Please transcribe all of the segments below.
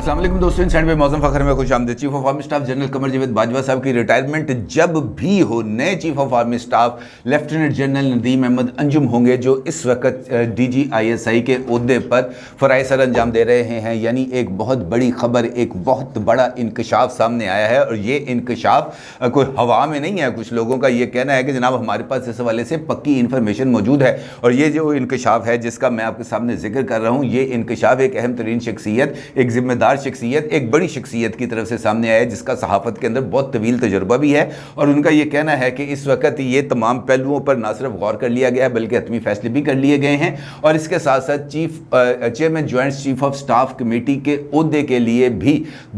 अस्सलाम वालेकुम दोस्तों, इंसान पे मौसम फ़खर में खुश आमदीद। Chief of army staff general Qamar Javed Bajwa sahab की रिटायरमेंट जब भी हो, नए chief of army staff lieutenant general Nadeem Ahmed Anjum होंगे, जो इस वक्त DGISI के ओहदे पर फ़राइज़ सर अंजाम दे रहे हैं। यानी एक बहुत बड़ी खबर, एक बहुत बड़ा इंकशाफ सामने आया है। और ये इंकशाफ कोई हवा में नहीं है। कुछ लोगों का ये कहना है कि जनाब हमारे पास इस हवाले से पक्की इन्फॉर्मेशन मौजूद है। और ये जो इंकशाफ है जिसका मैं आपके सामने जिक्र कर रहा हूँ, ये इंकशाफ एक अहम तरीन शख्सियत, एक जिम्मेदार शख्सियत, एक बड़ी शख्सियत की तरफ से सामने आया है, जिसका सहाफ़त के अंदर बहुत तवील तजुर्बा भी है। और उनका ये कहना है कि इस वक्त ये तमाम पहलुओं पर ना सिर्फ गौर कर लिया गया है, बल्कि हतमी फैसले भी कर लिए गए हैं। और इसके साथ साथ chairman joint chief of staff committee के ओहदे के लिए भी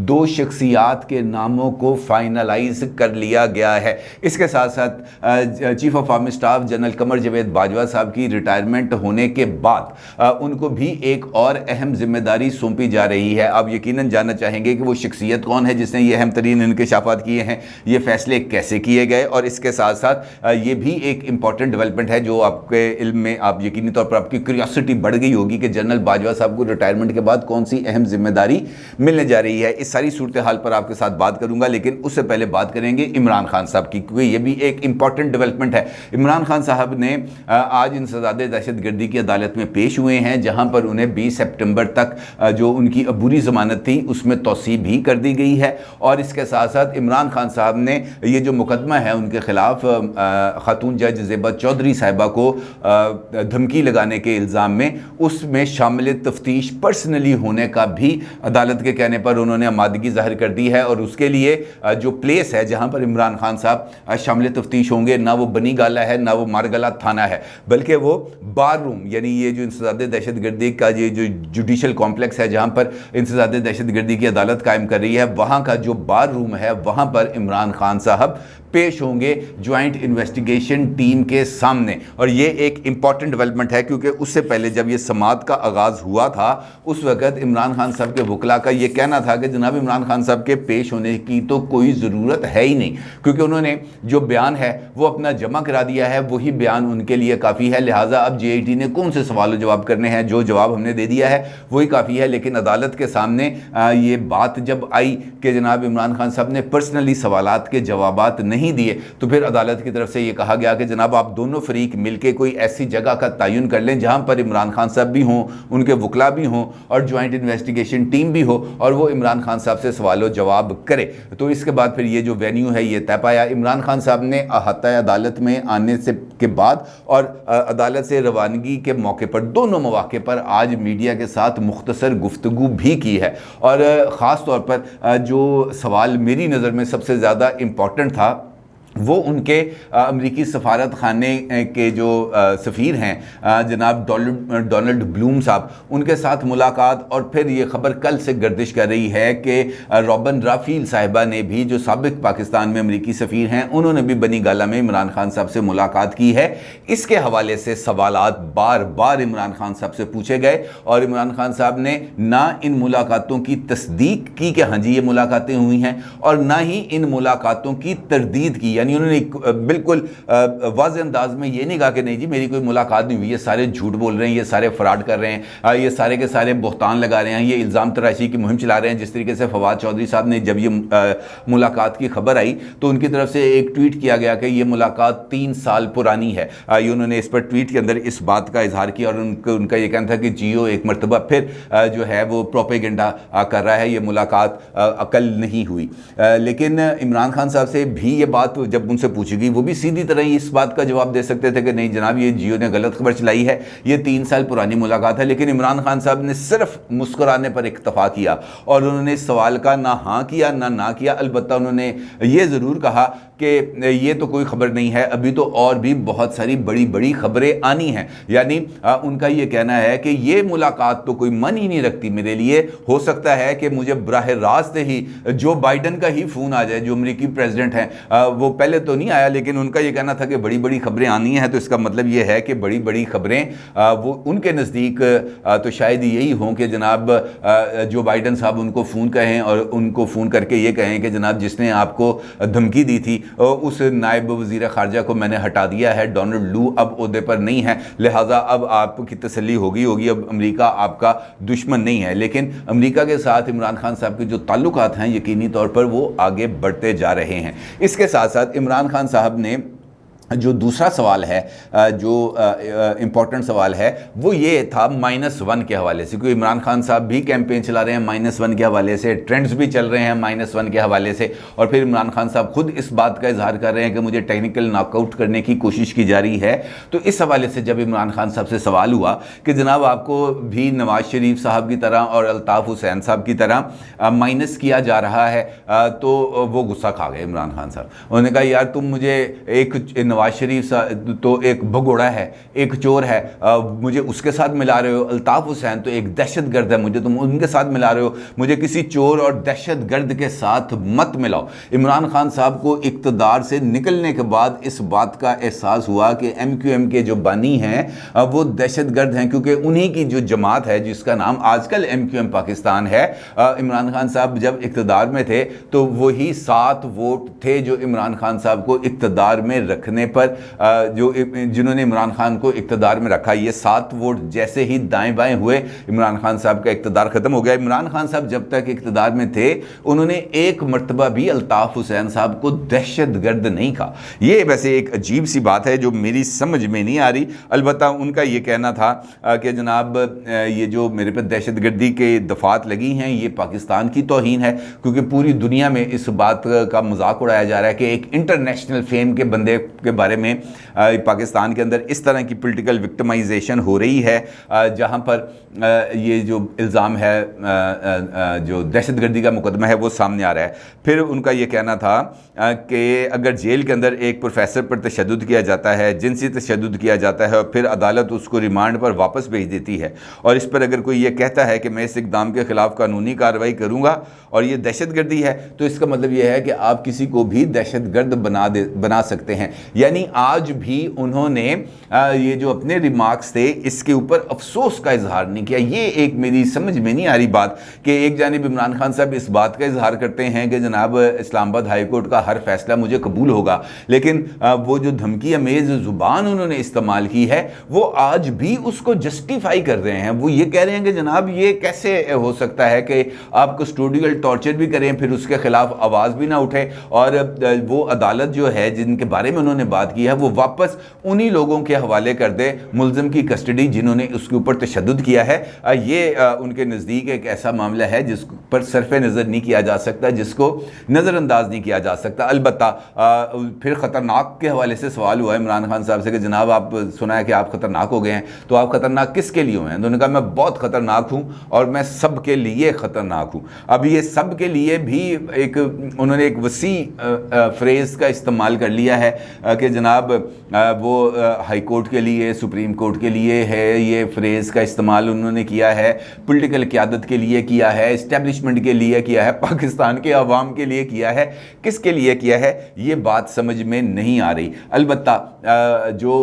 2 शख्सियात के नामों को फाइनलाइज कर लिया गया है। इसके साथ साथ chief of army staff general Qamar Javed Bajwa sahab की रिटायरमेंट होने के बाद उनको भी एक और अहम जिम्मेदारी सौंपी जा रही है। आप यकीनन जानना चाहेंगे कि वो शख्सियत कौन है जिसने ये अहम तरीन इंकशाफात किए हैं, ये फैसले कैसे किए गए। और इसके साथ साथ ये भी एक इंपॉर्टेंट डेवलपमेंट है जो आपके इल्म में, आप यकीनी तौर पर आपकी क्यूरियोसिटी बढ़ गई होगी कि जनरल बाजवा साहब को रिटायरमेंट के बाद कौन सी अहम जिम्मेदारी मिलने जा रही है। इस सारी सूरत हाल पर आपके साथ बात करूंगा, लेकिन उससे पहले बात करेंगे इमरान खान साहब की, क्योंकि ये भी एक इंपॉर्टेंट डेवलपमेंट है। इमरान खान साहब ने आज इंसदादे दहशतगर्दी की अदालत में पेश हुए हैं, जहां पर उन्हें 20 सितंबर तक जो उनकी अबूरी ज़मानत थी उसमें तौसीब भी कर दी गई है। और इसके साथ साथ इमरान खान साहब ने ये जो मुकदमा है उनके खिलाफ खातून जज ज़ेबा चौधरी साहिबा को धमकी लगाने के इल्ज़ाम में, उसमें शामिल तफ्तीश पर्सनली होने का भी अदालत के कहने पर उन्होंने आमादगी ज़ाहिर कर दी है। और उसके लिए जो प्लेस है जहाँ पर इमरान खान साहब शामिल तफ्तीश होंगे, ना वो बनी गाला है, ना वो मारगला थाना है, बल्कि वो बार रूम, यानी ये जो इंसदादे दहशतगर्दी का ये जो जुडिशल कॉम्प्लेक्स है जहाँ पर इंसदादे दहशतगर्दी की अदालत कायम कर रही है, वहाँ का जो बार रूम है वहाँ पर इमरान खान साहब पेश होंगे ज्वाइंट इन्वेस्टिगेशन टीम के सामने। और ये एक इंपॉर्टेंट डेवलपमेंट है, क्योंकि उससे पहले जब ये समाअत का आगाज़ हुआ था उस वक़्त इमरान खान साहब के वकला का ये कहना था कि जनाब इमरान खान साहब के पेश होने की तो कोई ज़रूरत है ही नहीं, क्योंकि उन्होंने जो बयान है वो अपना जमा करा दिया है, वही बयान उनके लिए काफ़ी है। लिहाजा अब JIT ने कौन से सवाल जवाब करने हैं, जो जवाब हमने दे दिया है वही काफ़ी है। लेकिन अदालत के सामने ये बात जब आई कि जनाब इमरान खान साहब ने पर्सनली सवालात के जवाबात नहीं दिए, तो फिर अदालत की तरफ से ये कहा गया कि जनाब आप दोनों फरीक मिलकर कोई ऐसी जगह का तयन कर लें जहां पर इमरान खान साहब भी हों, उनके वकला भी हों और ज्वाइंट इन्वेस्टिगेशन टीम भी हो, और वो इमरान खान साहब से सवाल जवाब करे। तो इसके बाद फिर ये जो वेन्यू है ये तय पाया। इमरान खान साहब ने अहाता अदालत में आने से के बाद और अदालत से रवानगी के मौके पर, दोनों मौके पर आज मीडिया के साथ मुख्तसर गुफ्तगू भी की है। और ख़ास तौर पर जो सवाल मेरी नज़र में सबसे ज़्यादा इम्पॉर्टेंट था वो उनके अमरीकी सफारत खाने के जो सफ़ीर हैं जनाब डोनाल्ड ब्लूम साहब, उनके साथ मुलाकात। और फिर ये ख़बर कल से गर्दिश कर रही है कि रॉबिन राफील साहिबा ने भी, जो साबिक पाकिस्तान में अमरीकी सफ़ीर हैं, उन्होंने भी बनी गाला में इमरान खान साहब से मुलाकात की है। इसके हवाले से सवालात बार बार इमरान खान साहब से पूछे गए और इमरान खान साहब ने ना इन मुलाकातों की तस्दीक की कि हाँ जी ये मुलाकातें हुई हैं, और ना ही इन मुलाकातों की तरदीद की। यानी उन्होंने बिल्कुल वाज़ेह अंदाज में ये नहीं कहा कि नहीं जी मेरी कोई मुलाकात नहीं हुई, ये सारे झूठ बोल रहे हैं, ये सारे फ्रॉड कर रहे हैं, ये सारे के सारे बहतान लगा रहे हैं, ये इल्ज़ाम तराशी की मुहिम चला रहे हैं। जिस तरीके से फवाद चौधरी साहब ने जब ये मुलाकात की खबर आई तो उनकी तरफ से एक ट्वीट किया गया कि ये मुलाकात 3 साल पुरानी है। ये उन्होंने इस पर ट्वीट के अंदर इस बात का इजहार किया और उनका ये कहना था कि जियो एक मरतबा फिर जो है वो प्रोपेगेंडा कर रहा है, ये मुलाकात अकल नहीं हुई। लेकिन इमरान खान साहब से भी ये बात जब उनसे पूछी गई, वो भी सीधी तरह ही इस बात का जवाब दे सकते थे कि नहीं जनाब ये जियो ने गलत खबर चलाई है, ये 3 साल पुरानी मुलाकात है। लेकिन इमरान खान साहब ने सिर्फ मुस्कुराने पर इक्तफा किया और उन्होंने इस सवाल का ना हाँ किया ना किया। अलबत्ता उन्होंने ये ज़रूर कहा कि ये तो कोई खबर नहीं है, अभी तो और भी बहुत सारी बड़ी बड़ी खबरें आनी हैं। यानी उनका ये कहना है कि ये मुलाकात तो कोई मन ही नहीं रखती मेरे लिए, हो सकता है कि मुझे बराह रास्त ही जो बाइडन का ही फ़ोन आ जाए, जो अमरीकी प्रेसिडेंट हैं, वो पहले तो नहीं आया, लेकिन उनका ये कहना था कि बड़ी बड़ी खबरें आनी हैं, तो इसका मतलब ये है कि बड़ी बड़ी खबरें वो उनके नज़दीक तो शायद यही हों कि जनाब जो बाइडन साहब उनको फ़ोन कहें और उनको फ़ोन करके ये कहें कि जनाब जिसने आपको धमकी दी थी उस नायब वज़ीर ख़ारजा को मैंने हटा दिया है, डोनाल्ड लू अब ओहदे पर नहीं है, लिहाजा अब आपकी तसल्ली होगी, अब अमेरिका आपका दुश्मन नहीं है। लेकिन अमेरिका के साथ इमरान खान साहब के जो ताल्लुकात हैं यकीनी तौर पर वो आगे बढ़ते जा रहे हैं। इसके साथ साथ इमरान खान साहब ने जो दूसरा सवाल है, जो इम्पोर्टेंट सवाल है, वो ये था -1 के हवाले से, क्योंकि इमरान खान साहब भी कैंपेन चला रहे हैं -1 के हवाले से, ट्रेंड्स भी चल रहे हैं -1 के हवाले से, और फिर इमरान खान साहब खुद इस बात का इजहार कर रहे हैं कि मुझे टेक्निकल नॉकआउट करने की कोशिश की जा रही है। तो इस हवाले से जब इमरान खान साहब से सवाल हुआ कि जनाब आपको भी नवाज शरीफ साहब की तरह और अल्ताफ़ हुसैन साहब की तरह माइनस किया जा रहा है, तो वो गुस्सा खा गए इमरान खान साहब। उन्होंने कहा यार तुम मुझे एक नवाज शरीफ तो एक भगोड़ा है, एक चोर है, मुझे उसके साथ मिला रहे हो, अल्ताफ़ हुसैन तो एक दहशतगर्द है, मुझे तुम उनके साथ मिला रहे हो, मुझे किसी चोर और दहशतगर्द के साथ मत मिलाओ। इमरान खान साहब को इक़्तिदार से निकलने के बाद इस बात का एहसास हुआ कि MQM के जो बानी हैं वो दहशतगर्द हैं, क्योंकि उन्हीं की जो जमात है जिसका नाम आजकल MQM पाकिस्तान है, इमरान खान साहब जब इक़्तिदार में थे तो वही 7 वोट थे जो इमरान खान साहब को इक़्तिदार में रखने पर जिन्होंने इमरान खान को इक़्तिदार में रखा। ये 7 वोट जैसे ही दाएं बाएं हुए इमरान खान साहब का इक़्तिदार ख़त्म हो गया। इमरान खान साहब जब तक इक़्तिदार में थे उन्होंने एक मर्तबा भी अल्ताफ़ हुसैन साहब को दहशतगर्द नहीं कहा। ये वैसे एक अजीब सी बात है जो मेरी समझ में नहीं आ रही। अलबत्ता उनका ये कहना था कि जनाब ये जो मेरे पर दहशतगर्दी के दफ़ात लगी हैं ये पाकिस्तान की तौहीन है, क्योंकि पूरी दुनिया में इस बात का मजाक उड़ाया जा रहा है कि एक इंटरनेशनल फेम के बंदे के बारे में पाकिस्तान के अंदर इस तरह की पॉलिटिकल विक्टिमाइजेशन हो रही है, जहां पर ये जो इल्ज़ाम है जो दहशतगर्दी का मुकदमा है वो सामने आ रहा है। फिर उनका ये कहना था कि अगर जेल के अंदर एक प्रोफेसर पर तशद्दुद किया जाता है, जिनसी तशद्दुद किया जाता है और फिर अदालत उसको रिमांड पर वापस भेज देती है और इस पर अगर कोई ये कहता है कि मैं इस इक़दाम के ख़िलाफ़ कानूनी कार्रवाई करूँगा और ये दहशतगर्दी है, तो इसका मतलब ये है कि आप किसी को भी दहशतगर्द बना सकते हैं। यानी आज भी उन्होंने ये जो अपने रिमार्क्स थे इसके ऊपर अफसोस का इजहार नहीं किया। ये एक मेरी समझ में नहीं आ रही बात कि एक जानिब इमरान खान साहब इस बात का इजहार करते हैं कि जनाब इस्लामाबाद हाई कोर्ट का हर फैसला मुझे कबूल होगा, लेकिन वो जो धमकी अमेज ज़ुबान उन्होंने इस्तेमाल की है वो आज भी उसको जस्टिफाई कर रहे हैं। वो ये कह रहे हैं कि जनाब ये कैसे हो सकता है कि आप कस्टोडियल टॉर्चर भी करें फिर उसके खिलाफ आवाज़ भी ना उठे, और वो अदालत जो है जिनके बारे में उन्होंने बात की है वो वापस उन्हीं लोगों के हवाले कर दे मुल्ज़िम की कस्टडी जिन्होंने उसके ऊपर तशद्दुद किया है। ये उनके नज़दीक एक ऐसा मामला है जिस पर सरफ़े नज़र नहीं किया जा सकता, जिसको नज़रअंदाज नहीं किया जा सकता। अलबत्ता फिर ख़तरनाक के हवाले से सवाल हुआ इमरान खान साहब से कि जनाब आप सुना है कि आप ख़तरनाक हो गए हैं, तो आप ख़तरनाक किसके लिए हुए हैं? उन्होंने कहा मैं बहुत ख़तरनाक हूँ और मैं सब के लिए ख़तरनाक हूँ। अब ये सब के लिए भी एक उन्होंने एक वसी फ्रेज़ का इस्तेमाल कर लिया है कि जनाब वो हाई कोर्ट के लिए, सुप्रीम कोर्ट के लिए है, ये फ्रेज़ का इस्तेमाल उन्होंने किया है, पॉलिटिकल क़यादत के लिए किया है, इस्टेब्लिशमेंट के लिए किया है, पाकिस्तान के अवाम के लिए किया है, किसके लिए किया है ये बात समझ में नहीं आ रही। अलबत्ता जो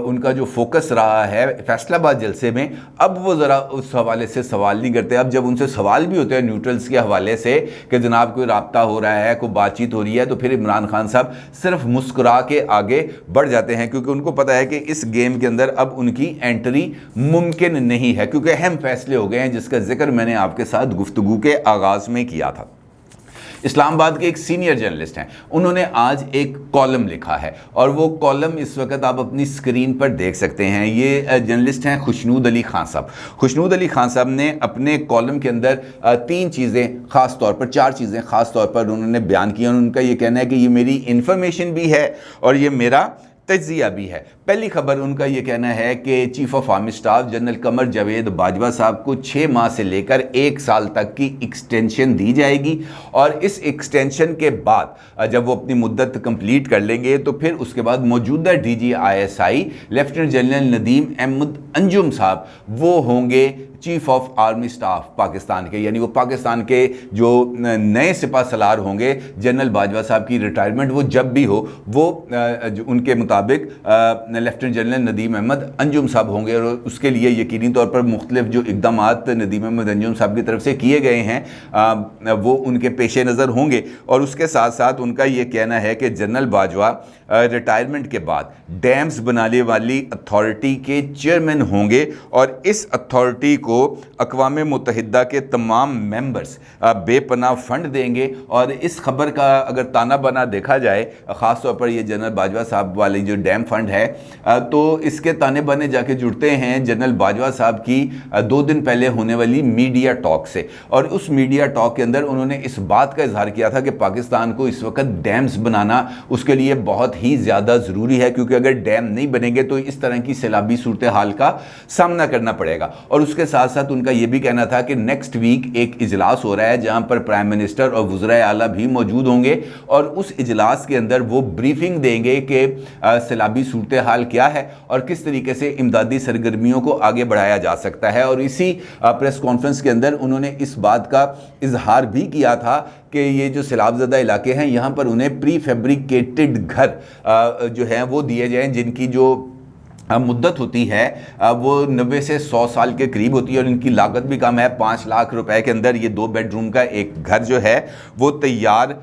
उनका जो फोकस रहा है फैसलाबाद जलसे में, अब वो ज़रा उस हवाले से सवाल नहीं करते। अब जब उनसे सवाल भी होते हैं न्यूट्रल्स के हवाले से कि जनाब कोई राब्ता हो रहा है, कोई बातचीत हो रही है, तो फिर इमरान खान साहब सिर्फ मुस्कुरा के आगे बढ़ जाते हैं, क्योंकि उनको पता है कि इस गेम के अंदर अब उनकी एंट्री मुमकिन नहीं है, क्योंकि अहम फैसले हो गए हैं जिसका जिक्र मैंने आपके साथ गुफ्तगू के आगाज़ में किया था। इस्लामाबाद के एक सीनियर जर्नलिस्ट हैं, उन्होंने आज एक कॉलम लिखा है और वो कॉलम इस वक्त आप अपनी स्क्रीन पर देख सकते हैं। ये जर्नलिस्ट हैं खुशनूद अली खान साहब। खुशनूद अली खान साहब ने अपने कॉलम के अंदर 3 चीज़ें ख़ास तौर पर, 4 चीज़ें ख़ास तौर पर उन्होंने बयान की। उनका ये कहना है कि ये मेरी इन्फॉर्मेशन भी है और ये मेरा तज्जिया भी है। पहली खबर उनका ये कहना है कि chief of army staff general Qamar Javed Bajwa sahab को 6 माह से लेकर 1 साल तक की एक्सटेंशन दी जाएगी और इस एक्सटेंशन के बाद जब वो अपनी मुद्दत कंप्लीट कर लेंगे तो फिर उसके बाद मौजूदा DG ISI lieutenant general Nadeem Ahmed Anjum साहब वो होंगे chief of army staff Pakistan के, यानी वो पाकिस्तान के जो नए सिपा सलार होंगे, जनरल बाजवा साहब की रिटायरमेंट वो जब भी हो, वो उनके मुताबिक लेफ्टिनेंट जनरल नदीम अहमद अंजुम साहब होंगे। और उसके लिए यकीनी तौर पर मुख्तलिफ जो इकदाम नदीम अहमद अंजुम साहब की तरफ से किए गए हैं वो उनके पेश नज़र होंगे। और उसके साथ साथ उनका ये कहना है कि जनरल बाजवा रिटायरमेंट के बाद डैम्स बनाने वाली अथॉरिटी के चेयरमैन होंगे और इस अथॉरिटी को अक़वाम मुत्तहिदा के तमाम मेंबर्स बेपनाह फंड देंगे। और इस खबर का अगर ताना बना देखा जाए, ख़ास तौर पर ये जनरल बाजवा साहब वाली जो डैम फंड है, तो इसके ताने बाने जाके जुड़ते हैं जनरल बाजवा साहब की 2 दिन पहले होने वाली मीडिया टॉक से। और उस मीडिया टॉक के अंदर उन्होंने इस बात का इजहार किया था कि पाकिस्तान को इस वक्त डैम्स बनाना उसके लिए बहुत ही ज़्यादा ज़रूरी है, क्योंकि अगर डैम नहीं बनेंगे तो इस तरह की सैलाबी सूरत हाल का सामना करना पड़ेगा। और उसके साथ साथ उनका यह भी कहना था कि नेक्स्ट वीक एक इजलास हो रहा है जहां पर प्राइम मिनिस्टर और वज़राए आला भी मौजूद होंगे और उस इजलास के अंदर वो ब्रीफिंग देंगे कि सैलाबी सूरत हाल क्या है और किस तरीके से इमदादी सरगर्मियों को आगे बढ़ाया जा सकता है। और इसी प्रेस कॉन्फ्रेंस के अंदर उन्होंने इस बात का इजहार भी किया था कि ये जो सैलाबज़दा इलाके हैं यहाँ पर उन्हें प्री फैब्रिकेटेड घर जो हैं वो दिए जाएं, जिनकी जो मुद्दत होती है वो 90 से 100 साल के करीब होती है और इनकी लागत भी कम है। 5 लाख रुपए के अंदर ये 2 बेडरूम का एक घर जो है वो तैयार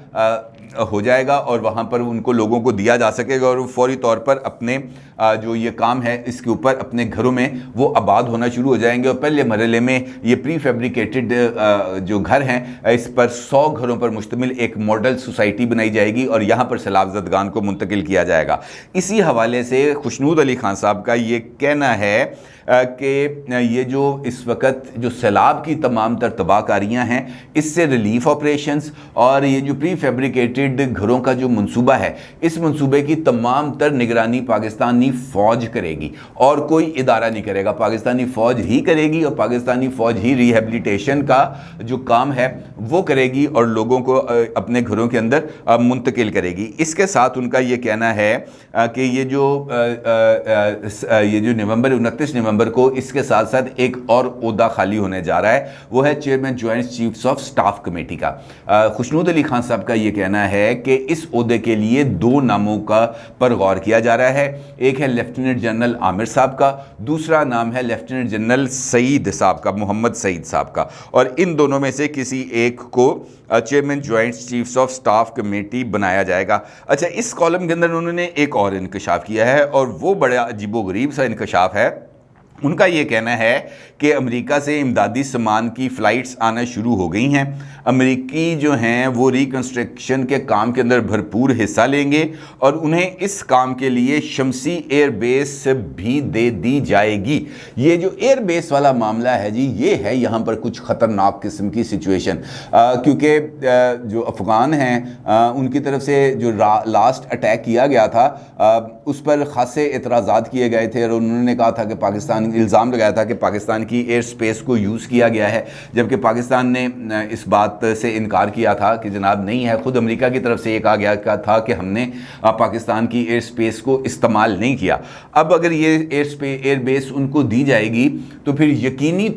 हो जाएगा और वहाँ पर उनको लोगों को दिया जा सकेगा और वो फौरी तौर पर अपने जो ये काम है इसके ऊपर अपने घरों में वो आबाद होना शुरू हो जाएंगे। और पहले मरहले में ये प्री फैब्रिकेटेड जो घर हैं इस पर 100 घरों पर मुश्तमिल एक मॉडल सोसाइटी बनाई जाएगी और यहाँ पर सैलाबज़दगान को मुंतकिल किया जाएगा। इसी हवाले से खुशनूद अली खान साहब का ये कहना है कि ये जो इस वक्त जो सैलाब की तमाम तर तबाहकारियाँ हैं इससे रिलीफ ऑपरेशंस और ये जो प्री फैब्रिकेटेड घरों का जो मंसूबा है, इस मंसूबे की तमाम तर निगरानी पाकिस्तानी फ़ौज करेगी और कोई इदारा नहीं करेगा। पाकिस्तानी फ़ौज ही करेगी और पाकिस्तानी फ़ौज ही रिहेबिलिटेशन का जो काम है वो करेगी और लोगों को अपने घरों के अंदर मुंतकिल करेगी। इसके साथ उनका ये कहना है कि ये जो नवंबर 29 नवंबर को इसके साथ साथ एक और ओहदा खाली होने जा रहा है, वो है chairman joint chiefs of staff committee का। खुशनूद अली खान साहब का ये कहना है कि इस ओहदे के लिए 2 नामों का पर गौर किया जा रहा है। एक है लेफ्टिनेंट जनरल आमिर साहब का, दूसरा नाम है लेफ्टिनेंट जनरल सईद साहब का, मोहम्मद सईद साहब का। और इन दोनों में से किसी एक को chairman joint chiefs of staff committee बनाया जाएगा। अच्छा, इस कॉलम के अंदर उन्होंने एक और इंकशाफ किया है और वो बड़ा अजीबोगरीब सा इंकशाफ है। उनका ये कहना है कि अमेरिका से इमदादी सामान की फ़्लाइट्स आना शुरू हो गई हैं। अमेरिकी जो हैं वो रिकन्स्ट्रक्शन के काम के अंदर भरपूर हिस्सा लेंगे और उन्हें इस काम के लिए शमसी एयर बेस भी दे दी जाएगी। ये जो एयर बेस वाला मामला है जी, ये है यहाँ पर कुछ ख़तरनाक किस्म की सिचुएशन, क्योंकि जो अफ़गान हैं उनकी तरफ से जो लास्ट अटैक किया गया था उस पर ख़ासे एतराज़ात किए गए थे और उन्होंने कहा था कि पाकिस्तान इल्ज़ाम लगाया था कि पाकिस्तान की एयर स्पेस को यूज़ किया गया है, जबकि पाकिस्तान ने इस बात से इनकार किया था कि जनाब नहीं है। ख़ुद अमेरिका की तरफ से ये कहा गया था कि हमने पाकिस्तान की एयर स्पेस को इस्तेमाल नहीं किया। अब अगर ये एयर बेस उनको दी जाएगी तो फिर यकीनी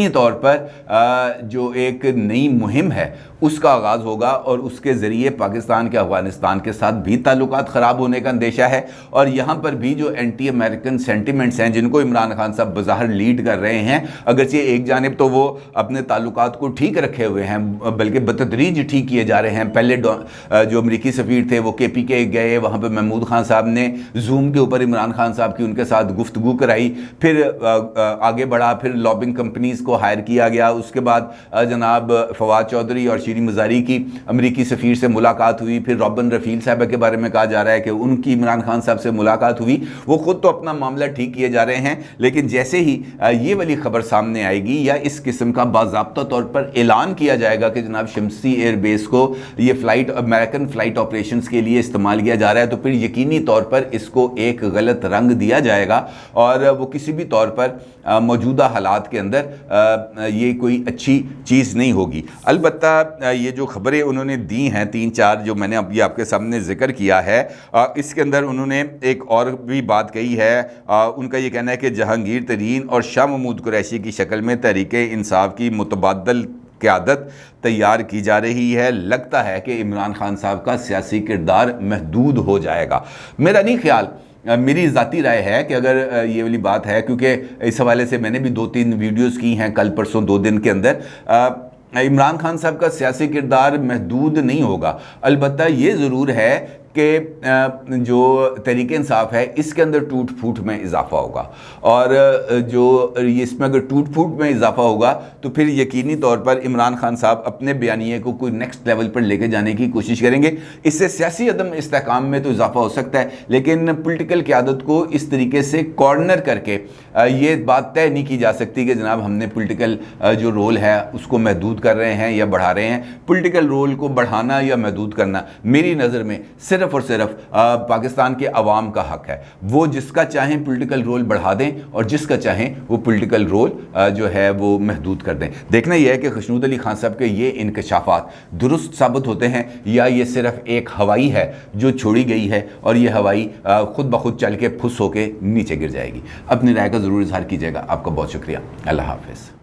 तौर पर जो एक नई मुहिम है उसका आगाज़ होगा और उसके ज़रिए पाकिस्तान के अफ़गानिस्तान के साथ भी ताल्लुकात ख़राब होने का अंदेशा है। और यहाँ पर भी जो एंटी अमेरिकन सेंटिमेंट्स हैं जिनको इमरान खान साहब बज़ाहिर लीड कर रहे हैं, अगरचे एक जानिब तो वो अपने ताल्लुकात को ठीक रखे हुए हैं बल्कि बतदरीज ठीक किए जा रहे हैं। पहले जो अमरीकी सफ़ीर थे वो KPK गए, वहाँ पर महमूद खान साहब ने जूम के ऊपर इमरान खान साहब की उनके साथ गुफ्तगू कराई, फिर आगे बढ़ा, फिर लॉबिंग कंपनीज़ को हायर किया गया। उसके बाद जनाब फवाद चौधरी और शीरी मज़ारी की अमरीकी सफ़ीर से मुलाकात हुई, फिर रॉबिन रफ़ील साहब के बारे में कहा जा रहा है कि उनकी इमरान खान साहब से मुलाकात हुई। वो ख़ुद तो अपना मामला ठीक किए जा रहे हैं, लेकिन जैसे ही ये वाली खबर सामने आएगी या इस किस्म का बाज़ाब्ता तौर पर ऐलान किया जाएगा कि जनाब शमसी एयर बेस को ये अमेरिकन फ़्लाइट ऑपरेशंस के लिए इस्तेमाल किया जा रहा है, तो फिर यकीनी तौर पर इसको एक गलत रंग दिया जाएगा और वो किसी भी तौर पर मौजूदा हालात के अंदर ये कोई अच्छी चीज़ नहीं होगी। अलबत्ता ये जो खबरें उन्होंने दी हैं 3-4 जो मैंने अभी आपके सामने जिक्र किया है, इसके अंदर उन्होंने एक और भी बात कही है। उनका ये कहना है कि जहांगीर तरीन और शाह महमूद कुरैशी की शक्ल में तहरीक-ए-इंसाफ की मुतबादल क़यादत तैयार की जा रही है। लगता है कि इमरान खान साहब का सियासी किरदार महदूद हो जाएगा। मेरा नहीं ख्याल, मेरी ज़ाती राय है कि अगर ये वाली बात है, क्योंकि इस हवाले से मैंने भी 2-3 वीडियोस की हैं कल परसों 2 दिन के अंदर, इमरान खान साहब का सियासी किरदार महदूद नहीं होगा। अलबत्ता ये ज़रूर है कि जो तहरीक-ए-इंसाफ है इसके अंदर टूट फूट में इजाफा होगा, और जो इसमें अगर टूट फूट में इजाफा होगा तो फिर यकीनी तौर पर इमरान खान साहब अपने बयानिए को कोई नेक्स्ट लेवल पर लेके जाने की कोशिश करेंगे। इससे सियासी अदम इस्तेहकाम में तो इजाफा हो सकता है, लेकिन पॉलिटिकल क़यादत को इस तरीके से कॉर्नर करके ये बात तय नहीं की जा सकती कि जनाब हमने पॉलिटिकल जो रोल है उसको महदूद कर रहे हैं या बढ़ा रहे हैं। पॉलिटिकल रोल को बढ़ाना या महदूद करना मेरी नज़र में सिर्फ और सिर्फ पाकिस्तान के अवाम का हक है। वो जिसका चाहें पॉलिटिकल रोल बढ़ा दें और जिसका चाहें वो पॉलिटिकल रोल जो है वो महदूद कर दें। देखना यह है कि खुशनूद अली खान साहब के ये इंकशाफात दुरुस्त साबित होते हैं या ये सिर्फ एक हवाई है जो छोड़ी गई है और ये हवाई खुद ब खुद चल के फुस होके नीचे गिर जाएगी। अपनी राय का ज़रूर इजहार कीजिएगा। आपका बहुत शुक्रिया। अल्लाह हाफ़िज़।